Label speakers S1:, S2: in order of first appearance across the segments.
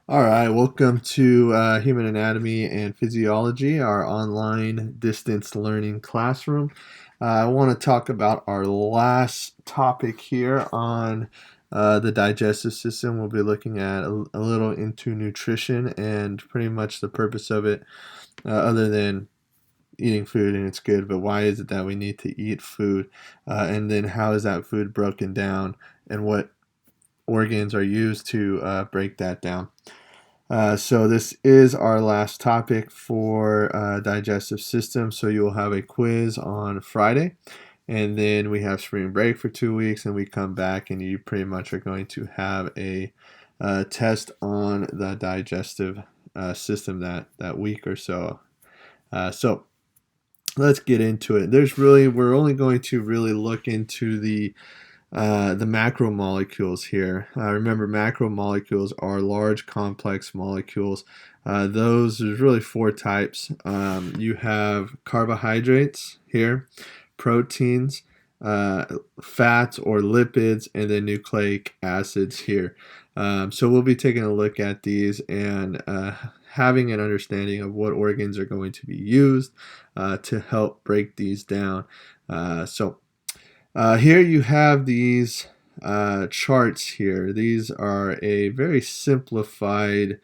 S1: All right, welcome to Human Anatomy and Physiology, our online distance learning classroom. I want to talk about our last topic here on the digestive system. We'll be looking at a little into nutrition and pretty much the purpose of it, other than eating food and it's good, but why is it that we need to eat food? And then how is that food broken down and what organs are used to break that down? So this is our last topic for digestive system. So you'll have a quiz on Friday, and then we have spring break for 2 weeks, and we come back, and you pretty much are going to have a test on the digestive system that week or so. So let's get into it. We're only going to really look into the macromolecules here. Remember, macromolecules are large complex molecules. There's really four types. You have carbohydrates here, proteins, fats or lipids, and then nucleic acids here. So we'll be taking a look at these and having an understanding of what organs are going to be used to help break these down. Here you have these charts here. These are a very simplified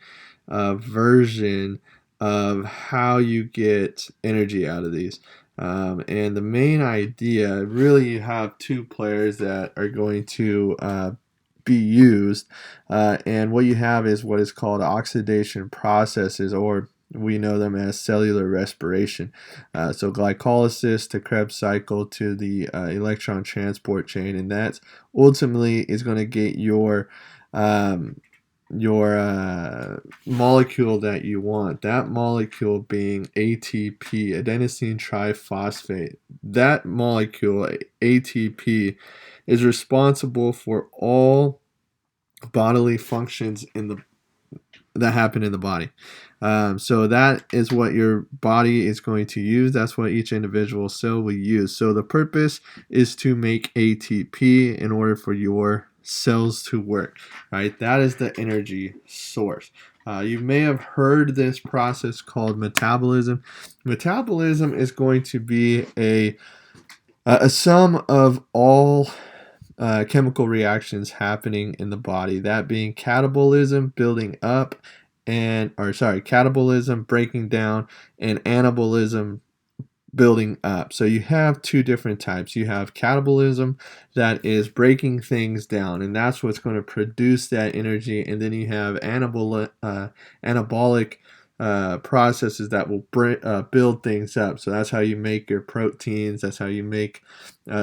S1: version of how you get energy out of these. And the main idea, really, you have two players that are going to be used. And what you have is what is called oxidation processes, or we know them as cellular respiration. So glycolysis to Krebs cycle to the electron transport chain, and that ultimately is going to get um, your molecule that you want. That molecule being ATP, adenosine triphosphate. That molecule, ATP, is responsible for all bodily functions that happen in the body. So that is what your body is going to use. That's what each individual cell will use. So the purpose is to make ATP in order for your cells to work, right? That is the energy source. You may have heard this process called metabolism. Metabolism is going to be a sum of all chemical reactions happening in the body, that being catabolism, building up, catabolism, breaking down, and anabolism, building up. So you have two different types. You have catabolism, that is breaking things down, and that's what's going to produce that energy. And then you have anabolic processes that will build things up. So that's how you make your proteins. That's how you make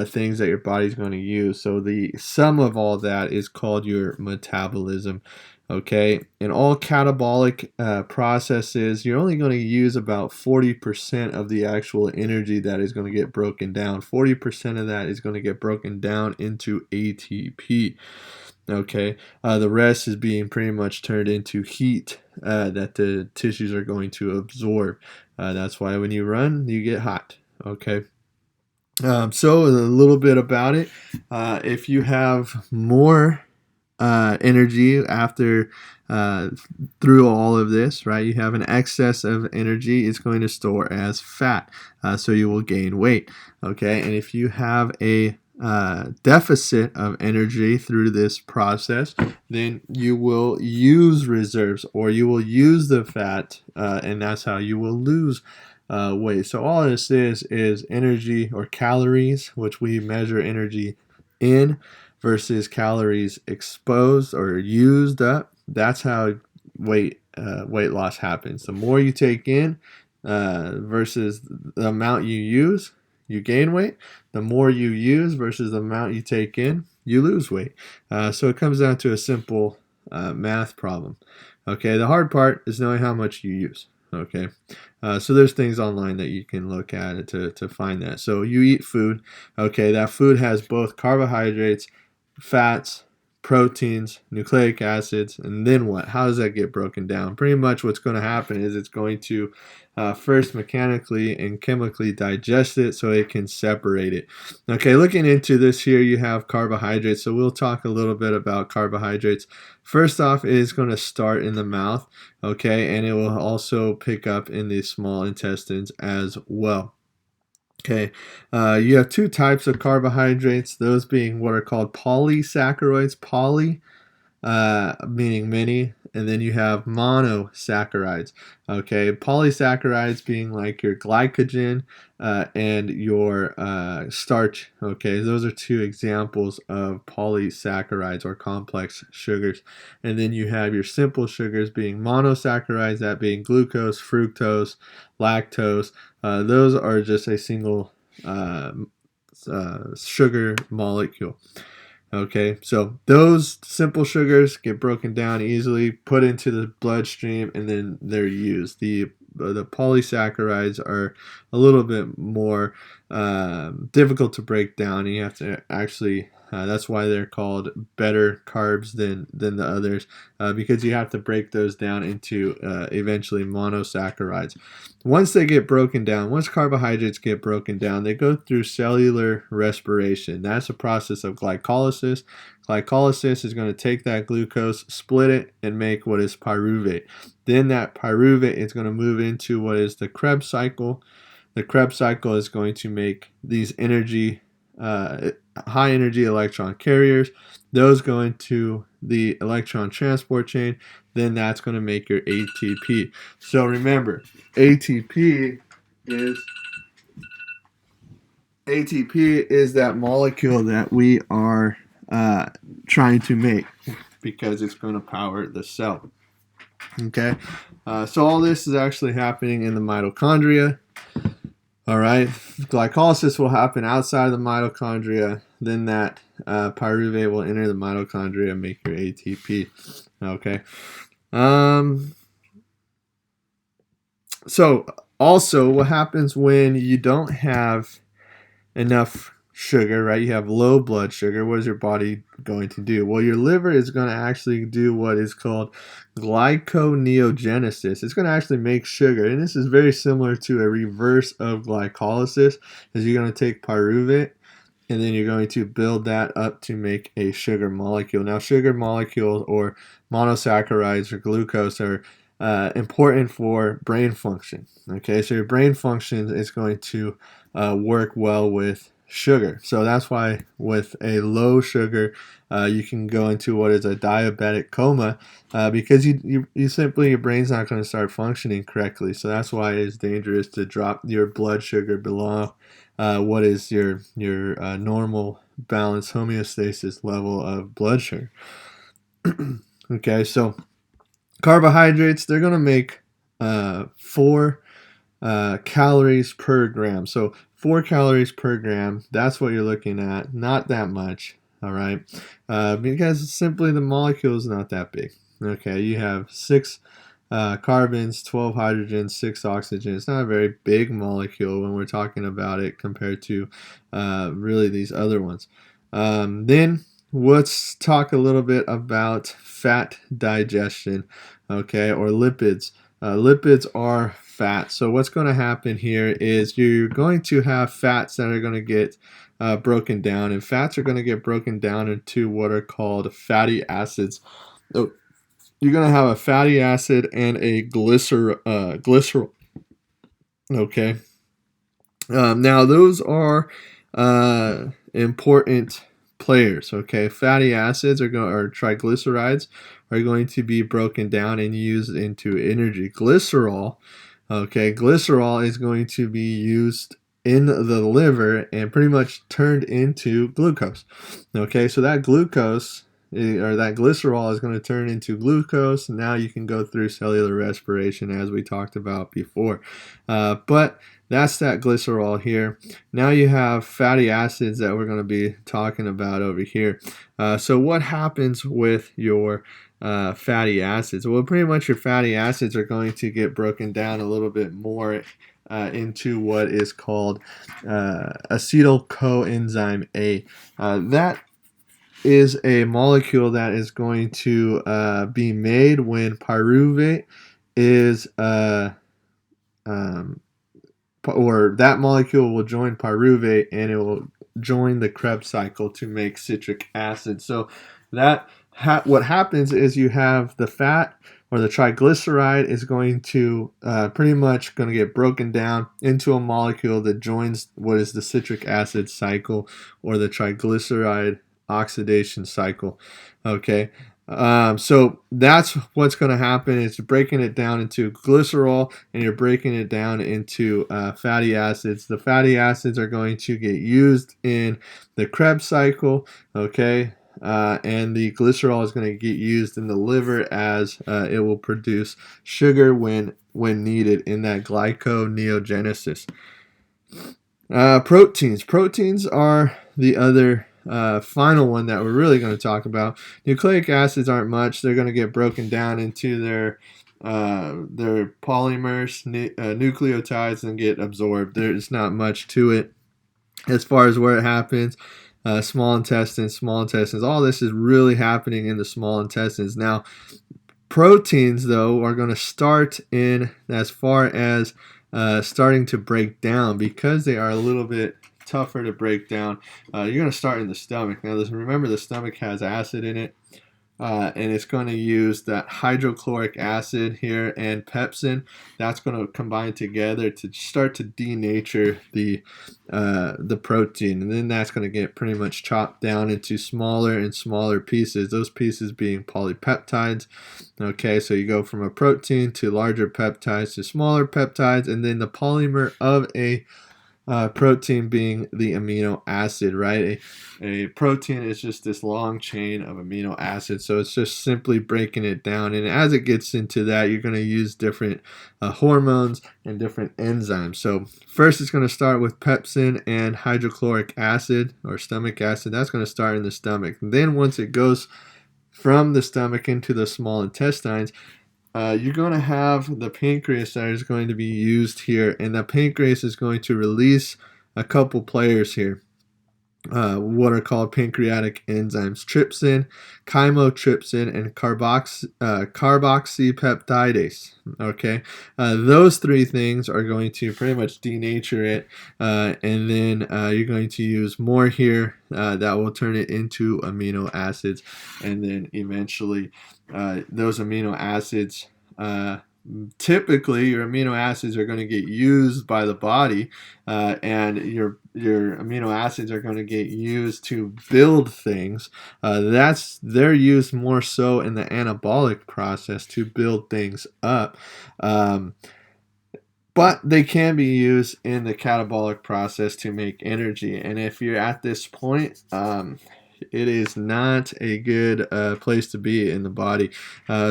S1: things that your body's going to use. So the sum of all that is called your metabolism. Okay, in all catabolic processes, you're only going to use about 40% of the actual energy that is going to get broken down. 40% of that is going to get broken down into ATP. Okay, the rest is being pretty much turned into heat that the tissues are going to absorb. That's why when you run, you get hot. Okay. So a little bit about it. If you have more energy after through all of this, right? You have an excess of energy, it's going to store as fat, so you will gain weight. Okay, and if you have a deficit of energy through this process, then you will use reserves, or you will use the fat, and that's how you will lose weight. So all this is energy, or calories, which we measure energy in, versus calories exposed or used up. That's how weight loss happens. The more you take in versus the amount you use, you gain weight. The more you use versus the amount you take in, you lose weight. So it comes down to a simple math problem. Okay, the hard part is knowing how much you use. Okay, so there's things online that you can look at to find that. So you eat food. Okay, that food has both carbohydrates, fats, proteins, nucleic acids, and then what? How does that get broken down? Pretty much what's going to happen is it's going to first mechanically and chemically digest it so it can separate it. Okay, looking into this here, you have carbohydrates. So we'll talk a little bit about carbohydrates. First off, it is going to start in the mouth, okay, and it will also pick up in the small intestines as well. Okay, you have two types of carbohydrates, those being what are called polysaccharides, meaning many, and then you have monosaccharides. Okay, polysaccharides being like your glycogen and your starch. Okay, those are two examples of polysaccharides or complex sugars. And then you have your simple sugars being monosaccharides, that being glucose, fructose, lactose. Those are just a single sugar molecule. Okay, so those simple sugars get broken down easily, put into the bloodstream, and then they're used. The polysaccharides are a little bit more difficult to break down, and you have to actually that's why they're called better carbs than the others, because you have to break those down into eventually monosaccharides. Once they get broken down, once carbohydrates get broken down, they go through cellular respiration. That's a process of glycolysis. Glycolysis is going to take that glucose, split it, and make what is pyruvate. Then that pyruvate is going to move into what is the Krebs cycle. The Krebs cycle is going to make these high energy electron carriers. Those go into the electron transport chain. Then that's going to make your ATP. So remember, ATP is that molecule that we are trying to make because it's going to power the cell. Okay, so all this is actually happening in the mitochondria. All right, glycolysis will happen outside of the mitochondria. Then that pyruvate will enter the mitochondria and make your ATP. Okay. So also, what happens when you don't have enough sugar, right? You have low blood sugar. What is your body going to do? Well, your liver is going to actually do what is called glyconeogenesis. It's going to actually make sugar, and this is very similar to a reverse of glycolysis, as you're going to take pyruvate and then you're going to build that up to make a sugar molecule. Now, sugar molecules or monosaccharides or glucose are important for brain function. Okay, so your brain function is going to work well with sugar. So that's why with a low sugar, you can go into what is a diabetic coma because you simply, your brain's not going to start functioning correctly. So that's why it's dangerous to drop your blood sugar below what is your normal balanced homeostasis level of blood sugar. Okay, so carbohydrates, they're going to make 4 calories per gram. So 4 calories per gram, that's what you're looking at. Not that much, all right? Because simply the molecule is not that big. Okay, you have 6 carbons, 12 hydrogens, 6 oxygens. It's not a very big molecule when we're talking about it compared to really these other ones. Then let's talk a little bit about fat digestion, okay, or lipids. Lipids are fat. So what's going to happen here is you're going to have fats that are going to get broken down, and fats are going to get broken down into what are called fatty acids. So you're going to have a fatty acid and a glycerol. Okay. Now those are important players. Okay, fatty acids or triglycerides are going to be broken down and used into energy. Glycerol, okay, glycerol is going to be used in the liver and pretty much turned into glucose. Okay, so that glucose or that glycerol is going to turn into glucose. Now you can go through cellular respiration as we talked about before. But that's that glycerol here. Now you have fatty acids that we're going to be talking about over here. So what happens with your fatty acids? Well, pretty much your fatty acids are going to get broken down a little bit more into what is called acetyl coenzyme A. That is a molecule that is going to be made when pyruvate is um, or that molecule will join pyruvate and it will join the Krebs cycle to make citric acid. So that what happens is you have the fat or the triglyceride is going to pretty much going to get broken down into a molecule that joins what is the citric acid cycle or the triglyceride oxidation cycle. Okay. So that's what's going to happen. It's breaking it down into glycerol, and you're breaking it down into fatty acids. The fatty acids are going to get used in the Krebs cycle, okay, and the glycerol is going to get used in the liver as it will produce sugar when needed in that glyconeogenesis. Proteins are the other final one that we're really going to talk about. Nucleic acids aren't much. They're going to get broken down into their polymers, nucleotides, and get absorbed. There's not much to it as far as where it happens. Small intestines, all this is really happening in the small intestines. Now, proteins, though, are going to start in as far as starting to break down because they are a little bit tougher to break down. You're going to start in the stomach. Now, remember the stomach has acid in it. And it's going to use that hydrochloric acid here and pepsin. That's going to combine together to start to denature the protein, and then that's going to get pretty much chopped down into smaller and smaller pieces. Those pieces being polypeptides. Okay, so you go from a protein to larger peptides to smaller peptides, and then the polymer of a protein being the amino acid, right? A protein is just this long chain of amino acids, so it's just simply breaking it down. And as it gets into that, you're going to use different hormones and different enzymes. So first, it's going to start with pepsin and hydrochloric acid or stomach acid. That's going to start in the stomach. And then once it goes from the stomach into the small intestines, you're going to have the pancreas that is going to be used here, and the pancreas is going to release a couple players here, what are called pancreatic enzymes: trypsin, chymotrypsin, and carboxypeptidase. Okay, those three things are going to pretty much denature it, and then you're going to use more here that will turn it into amino acids, and then eventually those amino acids, typically your amino acids are going to get used by the body, and your amino acids are going to get used to build things. They're used more so in the anabolic process to build things up. But they can be used in the catabolic process to make energy. And if you're at this point, it is not a good place to be in the body.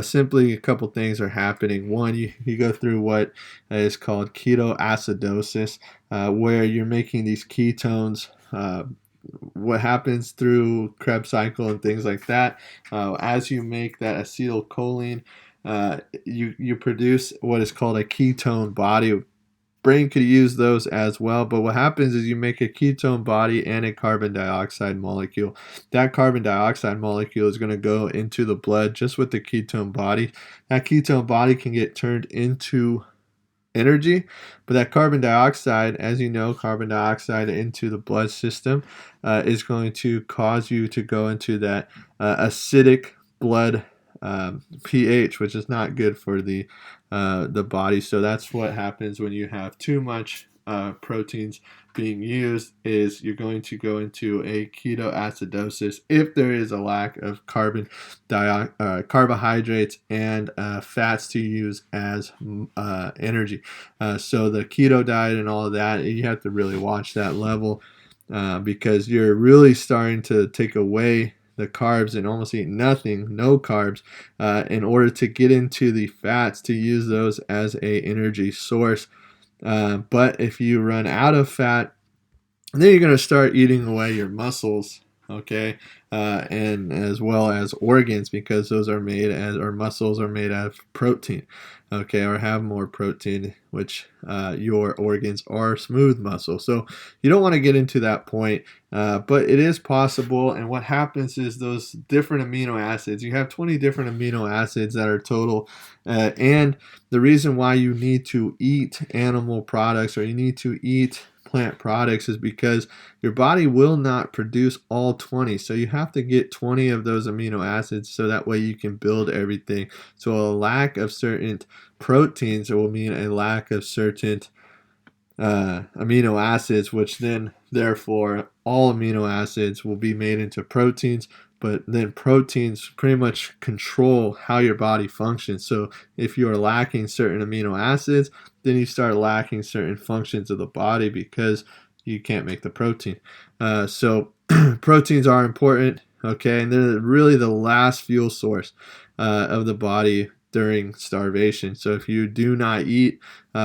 S1: Simply a couple things are happening. One, you go through what is called ketoacidosis, where you're making these ketones. What happens through Krebs cycle and things like that, as you make that acetylcholine, you produce what is called a ketone body. Brain could use those as well, but what happens is you make a ketone body and a carbon dioxide molecule. That carbon dioxide molecule is going to go into the blood just with the ketone body. That ketone body can get turned into energy, but that carbon dioxide, as you know, carbon dioxide into the blood system is going to cause you to go into that acidic blood pH, which is not good for the body. So that's what happens when you have too much proteins being used, is you're going to go into a ketoacidosis if there is a lack of carbohydrates and fats to use as energy. So the keto diet and all of that, you have to really watch that level because you're really starting to take away the carbs and almost eat nothing, no carbs, in order to get into the fats to use those as a energy source. But if you run out of fat, then you're going to start eating away your muscles. okay, and as well as organs, because those are made as, or muscles are made out of protein, okay, or have more protein, which your organs are smooth muscle. So you don't want to get into that point, but it is possible. And what happens is those different amino acids, you have 20 different amino acids that are total, and the reason why you need to eat animal products, or you need to eat plant products, is because your body will not produce all 20. So you have to get 20 of those amino acids, so that way you can build everything. So a lack of certain proteins will mean a lack of certain amino acids, which then therefore all amino acids will be made into proteins. But then proteins pretty much control how your body functions. So if you are lacking certain amino acids, then you start lacking certain functions of the body, because you can't make the protein. So proteins are important, okay, and they're really the last fuel source of the body during starvation. So if you do not eat,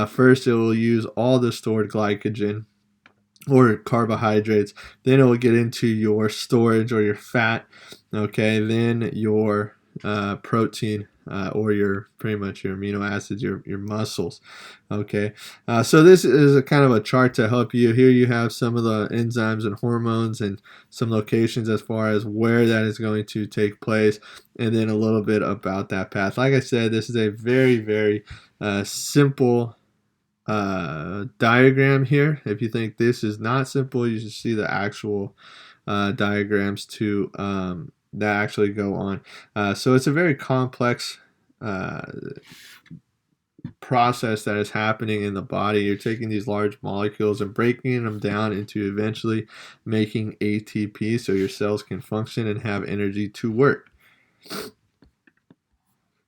S1: first it will use all the stored glycogen or carbohydrates, then it will get into your storage or your fat, okay, then your protein, or your pretty much your amino acids, your muscles, okay. So this is a kind of a chart to help you. Here you have some of the enzymes and hormones and some locations as far as where that is going to take place, and then a little bit about that path. Like I said, this is a very, very simple diagram here. If you think this is not simple, you should see the actual diagrams to that actually go on. So it's a very complex process that is happening in the body. You're taking these large molecules and breaking them down into eventually making ATP, so your cells can function and have energy to work.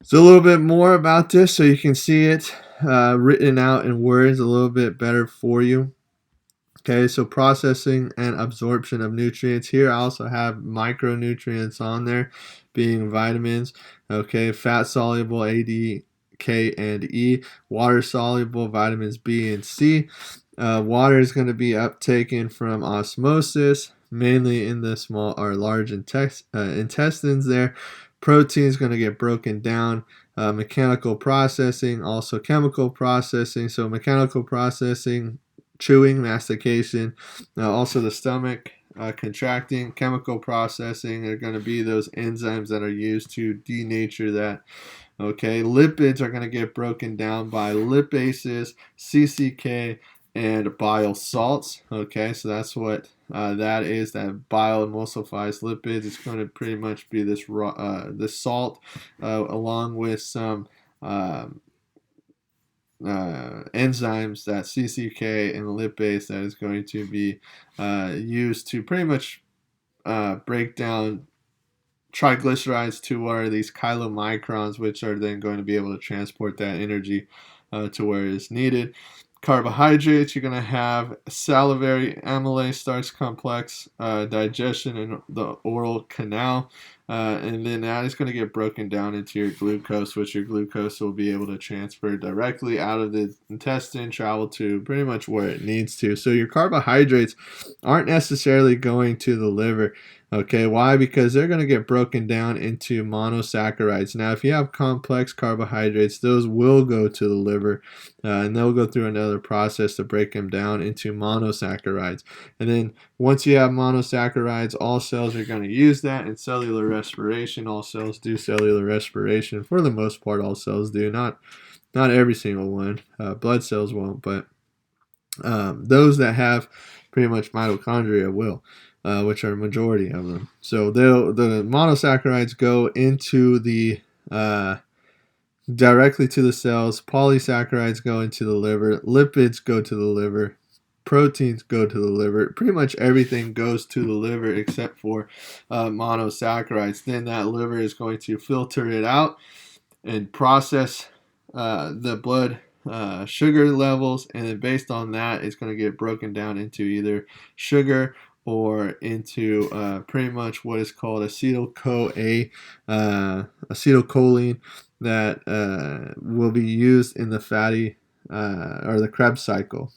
S1: So a little bit more about this, so you can see it written out in words a little bit better for you. Okay, so processing and absorption of nutrients. Here I also have micronutrients on there, being vitamins. Okay, fat soluble A, D, K, and E. Water soluble vitamins B and C. Water is going to be uptaken from osmosis, mainly in the small or large intestines there. Protein is going to get broken down. Mechanical processing, also chemical processing. So mechanical processing, chewing, mastication, also the stomach contracting. Chemical processing are going to be those enzymes that are used to denature that. Okay, lipids are going to get broken down by lipases, CCK, and bile salts. Okay, so that's what that is. That bile emulsifies lipids. It's going to pretty much be this this salt, along with some enzymes, that CCK and lipase, that is going to be used to pretty much break down triglycerides to what are these chylomicrons, which are then going to be able to transport that energy to where it is needed. Carbohydrates, you're going to have salivary amylase starch complex, digestion in the oral canal, and then that is going to get broken down into your glucose, which your glucose will be able to transfer directly out of the intestine, travel to pretty much where it needs to. So your carbohydrates aren't necessarily going to the liver. Okay, why? Because they're going to get broken down into monosaccharides. Now, if you have complex carbohydrates, those will go to the liver, and they'll go through another process to break them down into monosaccharides. And then once you have monosaccharides, all cells are going to use that in cellular respiration. All cells do cellular respiration. For the most part, all cells do. Not every single one. Blood cells won't, but those that have pretty much mitochondria will. Which are a majority of them. So the monosaccharides go into the directly to the cells. Polysaccharides go into the liver. Lipids go to the liver. Proteins go to the liver. Pretty much everything goes to the liver except for monosaccharides. Then that liver is going to filter it out and process the blood sugar levels, and then based on that, it's going to get broken down into either sugar or into pretty much what is called acetylcholine that will be used in the fatty or the Krebs cycle.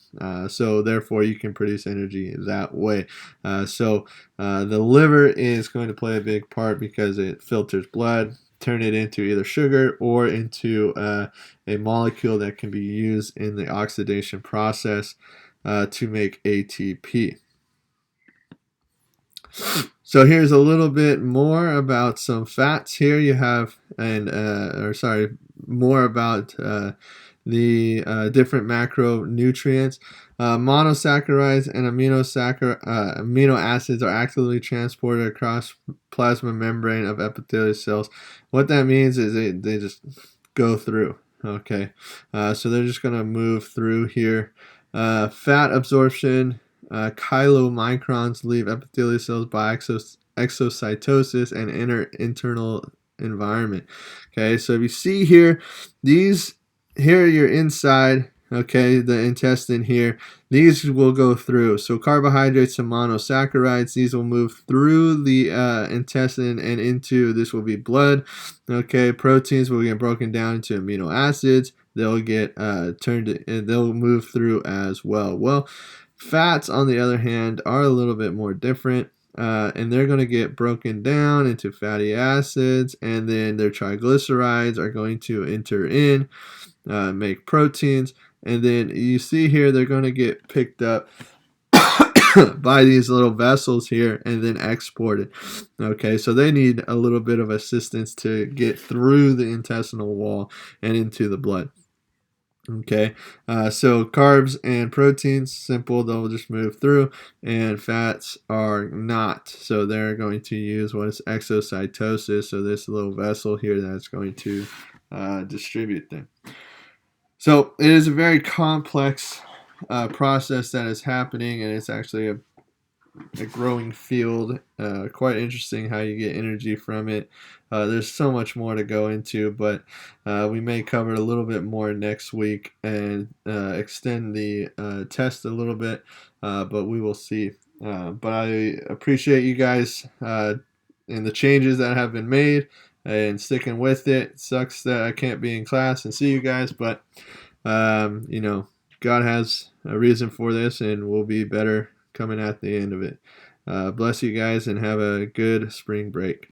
S1: So therefore, you can produce energy that way. The liver is going to play a big part because it filters blood, turn it into either sugar or into a molecule that can be used in the oxidation process to make ATP. So here's a little bit more about some fats here you have, more about the different macronutrients. Monosaccharides and amino acids are actively transported across plasma membrane of epithelial cells. What that means is they just go through. Okay, so they're just going to move through here. Fat absorption. Chylomicrons leave epithelial cells by exocytosis and enter internal environment. Okay, so if you see here, here you're inside, okay, the intestine here. These will go through. So carbohydrates and monosaccharides, these will move through the intestine and into, this will be blood. Okay, proteins will get broken down into amino acids. They'll get they'll move through as well. Well, fats, on the other hand, are a little bit more different. And they're going to get broken down into fatty acids, and then their triglycerides are going to enter in, make proteins, and then you see here they're going to get picked up by these little vessels here and then exported. Okay, so they need a little bit of assistance to get through the intestinal wall and into the blood. Okay, so carbs and proteins, simple, they'll just move through, and fats are not. So they're going to use what is exocytosis, so this little vessel here that's going to distribute them. So it is a very complex process that is happening, and it's actually a growing field. Quite interesting how you get energy from it. There's so much more to go into, but we may cover a little bit more next week and extend the test a little bit, but we will see. But I appreciate you guys and the changes that have been made and sticking with it. It sucks that I can't be in class and see you guys, but God has a reason for this, and we'll be better coming at the end of it. Bless you guys and have a good spring break.